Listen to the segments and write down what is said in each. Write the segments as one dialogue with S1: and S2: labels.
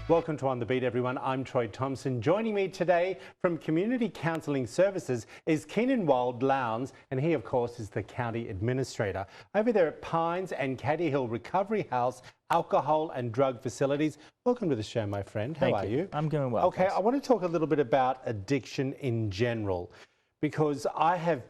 S1: Welcome to On the Beat, everyone. I'm Troy Thompson. Joining me today from Community Counselling Services is Keenan Wald-Lowndes, and he, of course, is the County Administrator. Over there at Pines and Caddy Hill Recovery House, Alcohol and Drug Facilities. Welcome to the show, my friend. How are you?
S2: I'm doing well.
S1: Okay,
S2: thanks.
S1: I want to talk a little bit about addiction in general, because I have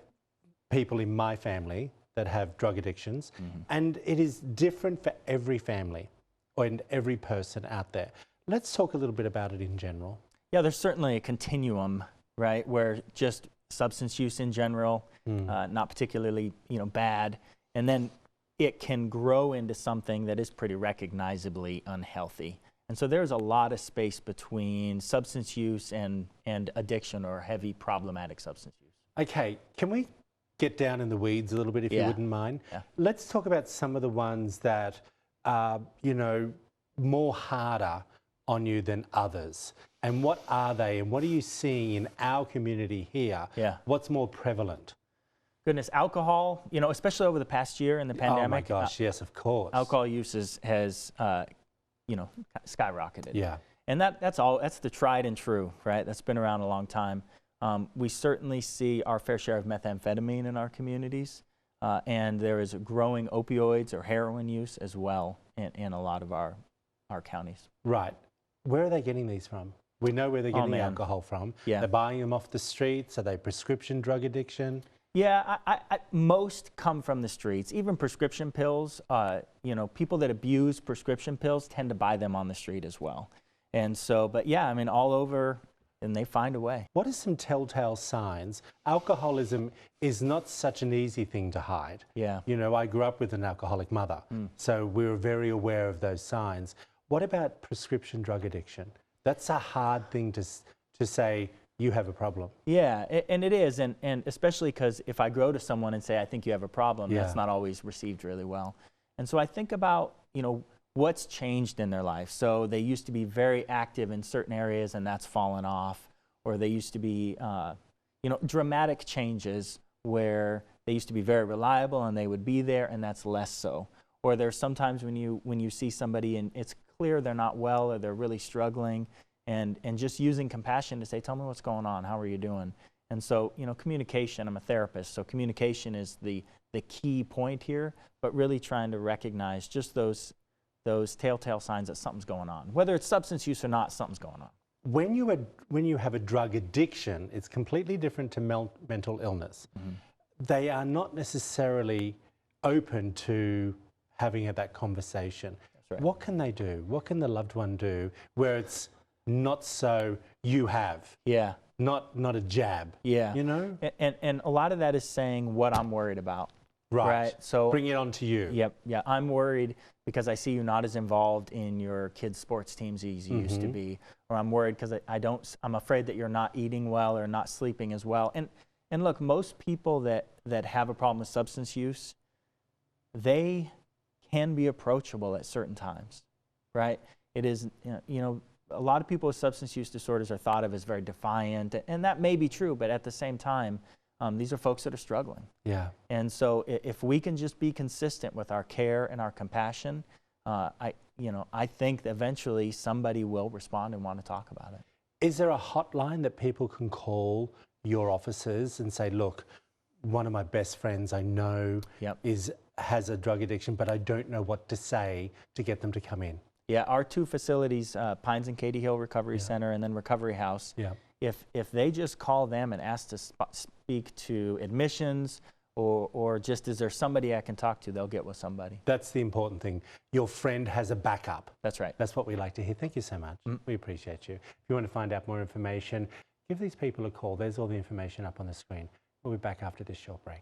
S1: people in my family that have drug addictions, and it is different for every family and every person out there. Let's talk a little bit about it in general.
S2: Yeah, there's certainly a continuum, right, where just substance use in general, not particularly, bad, and then it can grow into something that is pretty recognizably unhealthy. And so there's a lot of space between substance use and addiction or heavy problematic substance use. Okay,
S1: can we get down in the weeds a little bit, if you wouldn't mind?
S2: Yeah.
S1: Let's talk about some of the ones that are, more harder on you than others. And what are they, and what are you seeing in our community here?
S2: Yeah.
S1: What's more prevalent?
S2: Goodness, alcohol, especially over the past year in the pandemic.
S1: Oh my gosh, yes, of course.
S2: Alcohol use has skyrocketed.
S1: Yeah.
S2: And that's the tried and true, right? That's been around a long time. We certainly see our fair share of methamphetamine in our communities, and there is a growing opioids or heroin use as well in a lot of our counties.
S1: Right. Where are they getting these from? We know where they're getting the alcohol from. Yeah. They're buying them off the streets. Are they prescription drug addiction?
S2: Yeah, most come from the streets. Even prescription pills, people that abuse prescription pills tend to buy them on the street as well. And so, but yeah, all over, and they find a way.
S1: What are some telltale signs? Alcoholism is not such an easy thing to hide.
S2: Yeah.
S1: I grew up with an alcoholic mother, so we were very aware of those signs. What about prescription drug addiction? That's a hard thing to say you have a problem.
S2: Yeah, and it is, and especially because if I go to someone and say, I think you have a problem, that's not always received really well. And so I think about, what's changed in their life. So they used to be very active in certain areas and that's fallen off, or they used to be, dramatic changes where they used to be very reliable and they would be there and that's less so. Or there's sometimes when you see somebody and it's clear they're not well or they're really struggling, and just using compassion to say, tell me what's going on, how are you doing? And so, communication, I'm a therapist, so communication is the key point here, but really trying to recognize just those telltale signs that something's going on. Whether it's substance use or not, something's going on.
S1: When you have a drug addiction, it's completely different to mental illness. They are not necessarily open to having that conversation. That's right. What can they do? What can the loved one do where it's not so you have?
S2: Yeah.
S1: Not a jab.
S2: Yeah. And a lot of that is saying what I'm worried about.
S1: Right.
S2: So
S1: bring it on to you.
S2: Yep. Yeah. I'm worried because I see you not as involved in your kids' sports teams as you used to be, or I'm worried because I'm afraid that you're not eating well or not sleeping as well. And look, most people that have a problem with substance use, they can be approachable at certain times, right? It is, a lot of people with substance use disorders are thought of as very defiant, and that may be true, but at the same time, these are folks that are struggling. Yeah. And so if we can just be consistent with our care and our compassion, I think that eventually somebody will respond and want to talk about it.
S1: Is there a hotline that people can call your offices and say, look, one of my best friends I know has a drug addiction, but I don't know what to say to get them to come in?
S2: Yeah, our two facilities, Pines and Caddy Hill Recovery Center and then Recovery House, if they just call them and ask to speak to admissions or just is there somebody I can talk to, they'll get with somebody.
S1: That's the important thing. Your friend has a backup.
S2: That's right.
S1: That's what we like to hear. Thank you so much. We appreciate you. If you want to find out more information, give these people a call. There's all the information up on the screen. We'll be back after this short break.